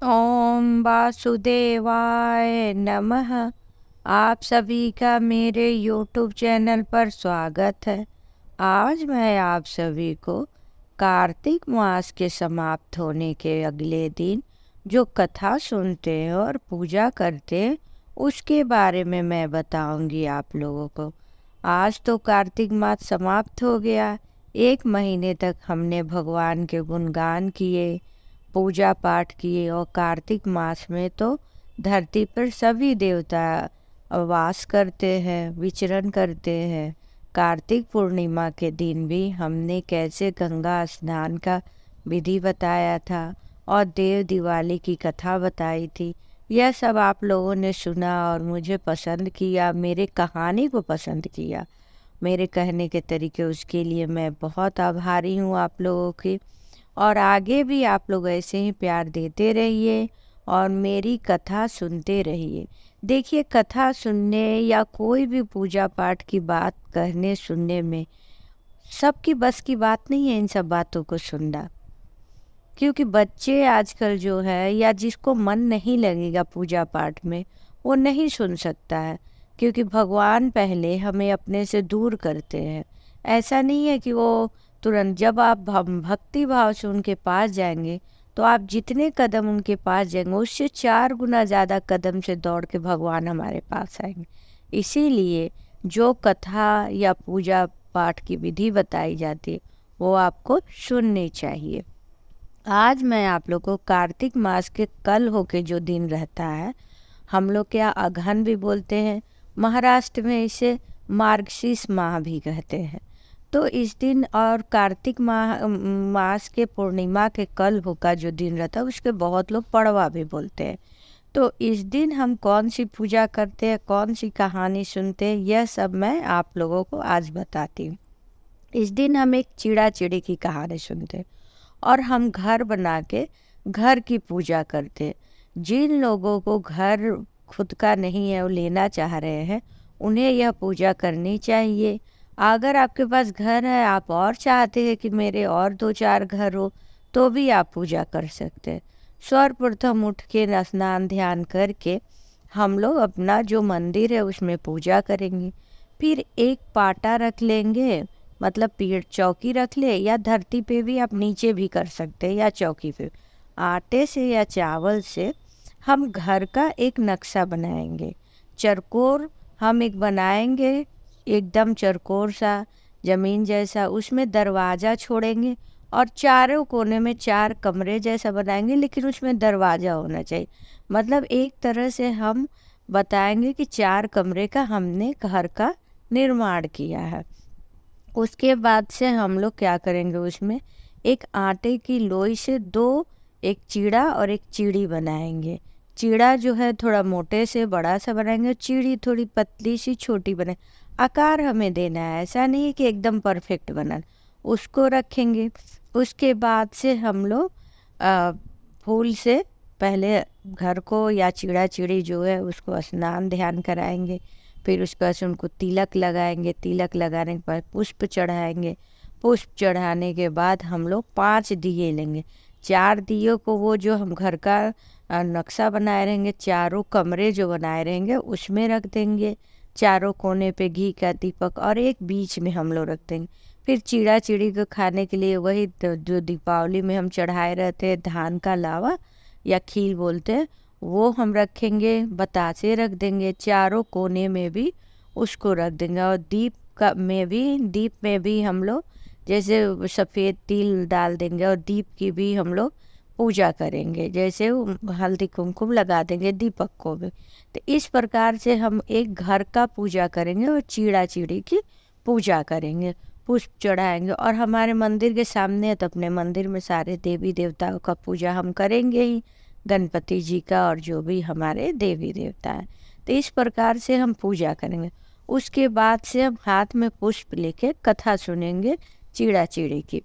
ओम वासुदेवाय नमः। आप सभी का मेरे YouTube चैनल पर स्वागत है। आज मैं आप सभी को कार्तिक मास के समाप्त होने के अगले दिन जो कथा सुनते हैं और पूजा करते हैं उसके बारे में मैं बताऊंगी आप लोगों को। आज तो कार्तिक मास समाप्त हो गया। 1 महीने तक हमने भगवान के गुणगान किए, पूजा पाठ किए और कार्तिक मास में तो धरती पर सभी देवता वास करते हैं, विचरण करते हैं। कार्तिक पूर्णिमा के दिन भी हमने कैसे गंगा स्नान का विधि बताया था और देव दिवाली की कथा बताई थी। यह सब आप लोगों ने सुना और मुझे पसंद किया, मेरे कहानी को पसंद किया। मेरे कहने के तरीके उसके लिए मैं बहुत आभारी हूँ आप लोगों की। और आगे भी आप लोग ऐसे ही प्यार देते रहिए और मेरी कथा सुनते रहिए। देखिए, कथा सुनने या कोई भी पूजा पाठ की बात कहने सुनने में सबकी बस की बात नहीं है इन सब बातों को सुनना। क्योंकि बच्चे आजकल जो है या जिसको मन नहीं लगेगा पूजा पाठ में वो नहीं सुन सकता है। क्योंकि भगवान पहले हमें अपने से दूर करते हैं। ऐसा नहीं है कि वो तुरंत, जब आप भक्ति भाव से उनके पास जाएंगे तो आप जितने कदम उनके पास जाएंगे उससे 4 गुना ज़्यादा कदम से दौड़ के भगवान हमारे पास आएंगे। इसीलिए जो कथा या पूजा पाठ की विधि बताई जाती है वो आपको सुननी चाहिए। आज मैं आप लोग को कार्तिक मास के कल होके जो दिन रहता है, हम लोग क्या अगहन भी बोलते हैं, महाराष्ट्र में इसे मार्गशीर्ष माह भी कहते हैं। तो इस दिन और कार्तिक मास के पूर्णिमा के कल हो का जो दिन रहता है उसके बहुत लोग पड़वा भी बोलते हैं। तो इस दिन हम कौन सी पूजा करते हैं, कौन सी कहानी सुनते हैं, यह सब मैं आप लोगों को आज बताती हूँ। इस दिन हम एक चिड़ा चिड़ी की कहानी सुनते हैं और हम घर बना के घर की पूजा करते हैं। जिन लोगों को घर खुद का नहीं है वो लेना चाह रहे हैं उन्हें यह पूजा करनी चाहिए। अगर आपके पास घर है, आप और चाहते हैं कि मेरे और 2-4 घर हो, तो भी आप पूजा कर सकते हैं। सर्वप्रथम उठ के स्नान ध्यान करके हम लोग अपना जो मंदिर है उसमें पूजा करेंगे। फिर एक पाटा रख लेंगे, मतलब पीठ चौकी रख ले, या धरती पे भी आप नीचे भी कर सकते हैं या चौकी पे। आटे से या चावल से हम घर का एक नक्शा बनाएंगे। चरकोर हम एक बनाएंगे, एकदम चरकोर सा जमीन जैसा, उसमें दरवाज़ा छोड़ेंगे और चारों कोने में 4 कमरे जैसा बनाएंगे, लेकिन उसमें दरवाज़ा होना चाहिए। मतलब एक तरह से हम बताएंगे कि 4 कमरे का हमने घर का निर्माण किया है। उसके बाद से हम लोग क्या करेंगे, उसमें एक आटे की लोई से 2 एक चीड़ा और एक चीड़ी बनाएंगे। चीड़ा जो है थोड़ा मोटे से बड़ा सा बनाएंगे, चीड़ी थोड़ी पतली सी छोटी बनाए। आकार हमें देना है, ऐसा नहीं है कि एकदम परफेक्ट बना, उसको रखेंगे। उसके बाद से हम लोग फूल से पहले घर को या चीड़ा चिड़ी जो है उसको स्नान ध्यान कराएंगे। फिर उसके बाद से उनको तिलक लगाएंगे, तिलक लगाने के बाद पुष्प चढ़ाएंगे। पुष्प चढ़ाने के बाद हम लोग 5 दिए लेंगे। 4 दियों को वो जो हम घर का नक्शा बनाए रहेंगे, चारों कमरे जो बनाए रहेंगे उसमें रख देंगे। चारों कोने पे घी का दीपक और एक बीच में हम लोग रख देंगे। फिर चिड़ा चिड़ी को खाने के लिए वही जो दीपावली में हम चढ़ाए रहते हैं, धान का लावा या खील बोलते हैं, वो हम रखेंगे। बतासे रख देंगे, चारों कोने में भी उसको रख देंगे। और दीप में भी हम लोग जैसे सफ़ेद तिल डाल देंगे और दीप की भी हम लोग पूजा करेंगे, जैसे हल्दी कुमकुम लगा देंगे दीपक को भी। तो इस प्रकार से हम एक घर का पूजा करेंगे और चिड़ा चिड़ी की पूजा करेंगे, पुष्प चढ़ाएंगे। और हमारे मंदिर के सामने है तो अपने मंदिर में सारे देवी देवताओं का पूजा हम करेंगे ही, गणपति जी का और जो भी हमारे देवी देवता हैं। तो इस प्रकार से हम पूजा करेंगे। उसके बाद से हम हाथ में पुष्प लेके कथा सुनेंगे चिड़ा चिड़ी की।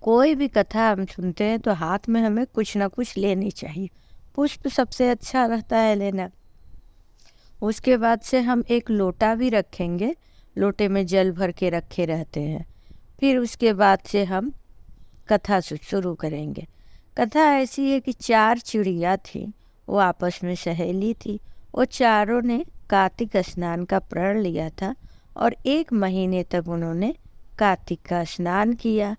कोई भी कथा हम सुनते हैं तो हाथ में हमें कुछ ना कुछ लेनी चाहिए। पुष्प सबसे अच्छा रहता है लेना। उसके बाद से हम एक लोटा भी रखेंगे, लोटे में जल भर के रखे रहते हैं। फिर उसके बाद से हम कथा शुरू करेंगे। कथा ऐसी है कि 4 चिड़िया थी, वो आपस में सहेली थी। वो चारों ने कार्तिक स्नान का प्रण लिया था और 1 महीने तक उन्होंने कार्तिक का स्नान किया।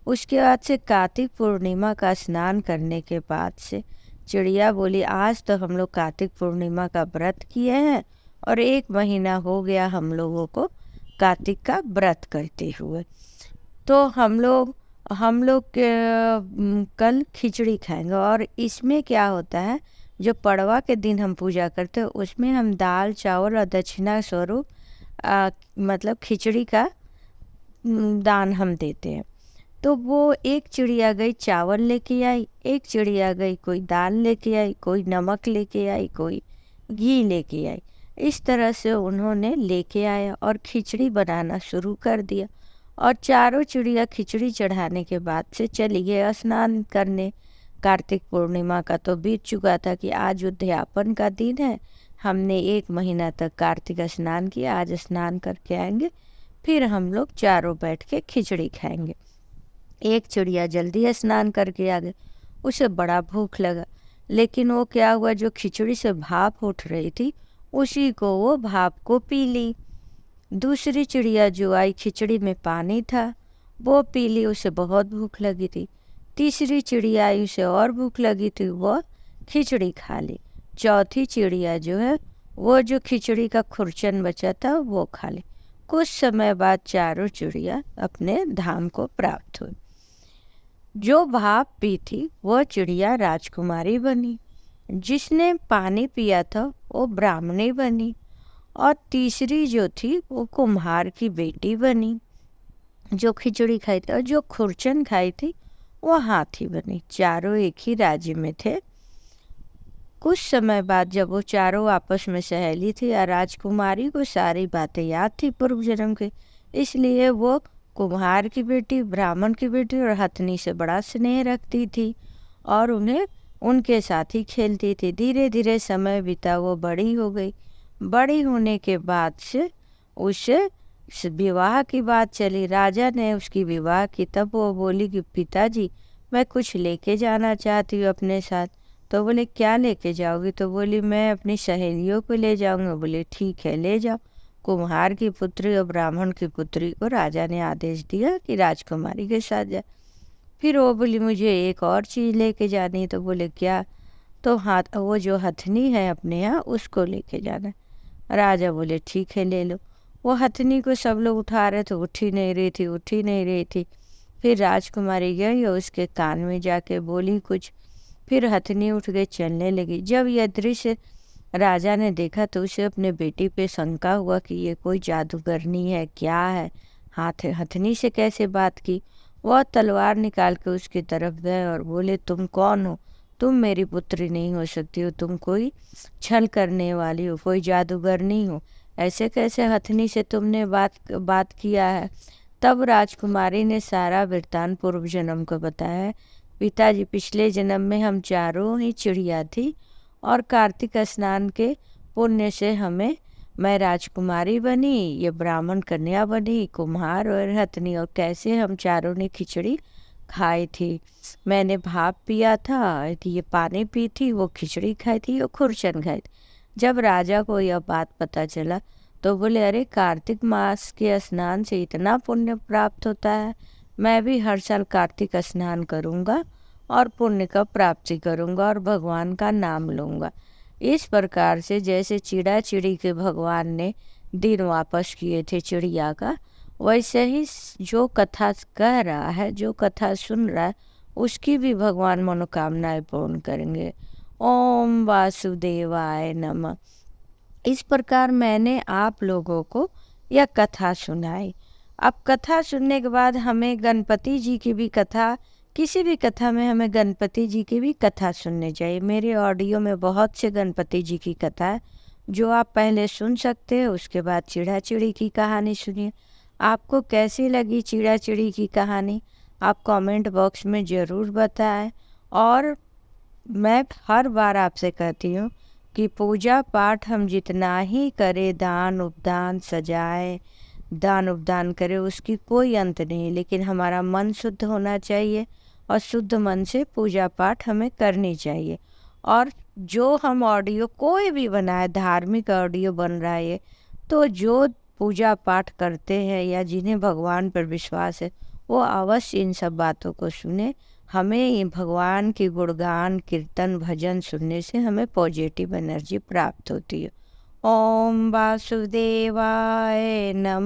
उसके बाद से कार्तिक पूर्णिमा का स्नान करने के बाद से चिड़िया बोली, आज तो हम लोग कार्तिक पूर्णिमा का व्रत किए हैं और 1 महीना हो गया हम लोगों को कार्तिक का व्रत करते हुए। तो हम लोग कल खिचड़ी खाएंगे। और इसमें क्या होता है, जो पड़वा के दिन हम पूजा करते हैं उसमें हम दाल चावल और दक्षिणा स्वरूप मतलब खिचड़ी का दान हम देते हैं। तो वो एक चिड़िया गई चावल लेके आई, एक चिड़िया गई कोई दाल लेके आई, कोई नमक लेके आई, कोई घी लेके आई। इस तरह से उन्होंने लेके आया और खिचड़ी बनाना शुरू कर दिया। और चारों चिड़िया खिचड़ी चढ़ाने के बाद से चली गई स्नान करने। कार्तिक पूर्णिमा का तो बीत चुका था कि आज उद्यापन का दिन है, हमने 1 महीना तक कार्तिक स्नान किया, आज स्नान करके आएंगे, फिर हम लोग चारों बैठ के खिचड़ी खाएंगे। एक चिड़िया जल्दी स्नान करके आ गई, उसे बड़ा भूख लगा, लेकिन वो क्या हुआ, जो खिचड़ी से भाप उठ रही थी उसी को वो भाप को पी ली। दूसरी चिड़िया जो आई, खिचड़ी में पानी था, वो पी ली, उसे बहुत भूख लगी थी। तीसरी चिड़िया आई, उसे और भूख लगी थी, वो खिचड़ी खा ली। चौथी चिड़िया जो है वो जो खिचड़ी का खुरचन बचा था वो खा ली। कुछ समय बाद चारों चिड़िया अपने धाम को प्राप्त हुई। जो भाप पी थी वो चिड़िया राजकुमारी बनी, जिसने पानी पिया था वो ब्राह्मणी बनी, और तीसरी जो थी वो कुम्हार की बेटी बनी जो खिचड़ी खाई थी, और जो खुरचन खाई थी वो हाथी बनी। चारों एक ही राज्य में थे। कुछ समय बाद जब वो चारों आपस में सहेली थी और राजकुमारी को सारी बातें याद थी पूर्व जन्म की, इसलिए वो कुम्हार की बेटी, ब्राह्मण की बेटी और हथनी से बड़ा स्नेह रखती थी और उन्हें उनके साथ ही खेलती थी। धीरे धीरे समय बीता, वो बड़ी हो गई। बड़ी होने के बाद से उसे विवाह की बात चली, राजा ने उसकी विवाह की। तब वो बोली कि पिताजी, मैं कुछ लेके जाना चाहती हूँ अपने साथ। तो बोले, क्या लेके जाओगी? तो बोली, मैं अपनी सहेलियों को ले जाऊंगा। बोले, ठीक है, ले जाओ। कुम्हार की पुत्री और ब्राह्मण की पुत्री को राजा ने आदेश दिया कि राजकुमारी के साथ जाए। फिर वो बोली, मुझे एक और चीज़ लेके जानी है। तो बोले, क्या? तो वो जो हथनी है अपने यहाँ, उसको लेके जाना है। राजा बोले, ठीक है, ले लो। वो हथनी को सब लोग उठा रहे थे, उठ ही नहीं रही थी। फिर राजकुमारी गई और उसके कान में जाके बोली कुछ, फिर हथनी उठ गई, चलने लगी। जब यह दृश्य राजा ने देखा तो उसे अपने बेटी पे शंका हुआ कि ये कोई जादूगरनी है, क्या है, हथनी से कैसे बात की। वह तलवार निकाल के उसकी तरफ गए और बोले, तुम कौन हो? तुम मेरी पुत्री नहीं हो सकती हो, तुम कोई छल करने वाली हो, कोई जादूगरनी हो, ऐसे कैसे हथनी से तुमने बात किया है। तब राजकुमारी ने सारा वृत्तांत पूर्व जन्म को बताया। पिताजी, पिछले जन्म में हम चारों ही चिड़िया थी और कार्तिक स्नान के पुण्य से मैं राजकुमारी बनी, ये ब्राह्मण कन्या बनी, कुम्हार और हथनी, और कैसे हम चारों ने खिचड़ी खाई थी। मैंने भाप पिया था, ये पानी पी थी, वो खिचड़ी खाई थी, वो खुरचन खाई थी। जब राजा को यह बात पता चला तो बोले, अरे कार्तिक मास के स्नान से इतना पुण्य प्राप्त होता है, मैं भी हर साल कार्तिक स्नान करूँगा और पुण्य का प्राप्ति करूँगा और भगवान का नाम लूँगा। इस प्रकार से जैसे चिड़ा चिड़ी के भगवान ने दिन वापस किए थे चिड़िया का, वैसे ही जो कथा कह रहा है, जो कथा सुन रहा है, उसकी भी भगवान मनोकामनाएं पूर्ण करेंगे। ओम वासुदेवाय नमः। इस प्रकार मैंने आप लोगों को यह कथा सुनाई। अब कथा सुनने के बाद हमें गणपति जी की भी कथा, किसी भी कथा में हमें गणपति जी की भी कथा सुननी चाहिए। मेरे ऑडियो में बहुत से गणपति जी की कथा है जो आप पहले सुन सकते हैं, उसके बाद चिड़ा चिड़ी की कहानी सुनिए। आपको कैसी लगी चिड़ा चिड़ी की कहानी, आप कमेंट बॉक्स में ज़रूर बताएं। और मैं हर बार आपसे कहती हूँ कि पूजा पाठ हम जितना ही करें, दान उपदान सजाए, दान उपदान करें, उसकी कोई अंत नहीं, लेकिन हमारा मन शुद्ध होना चाहिए और शुद्ध मन से पूजा पाठ हमें करनी चाहिए। और जो हम ऑडियो कोई भी बनाए, धार्मिक ऑडियो बन रहा है ये, तो जो पूजा पाठ करते हैं या जिन्हें भगवान पर विश्वास है वो अवश्य इन सब बातों को सुने। हमें ये भगवान की गुणगान कीर्तन भजन सुनने से हमें पॉजिटिव एनर्जी प्राप्त होती है। ओम वासुदेवाय नमः।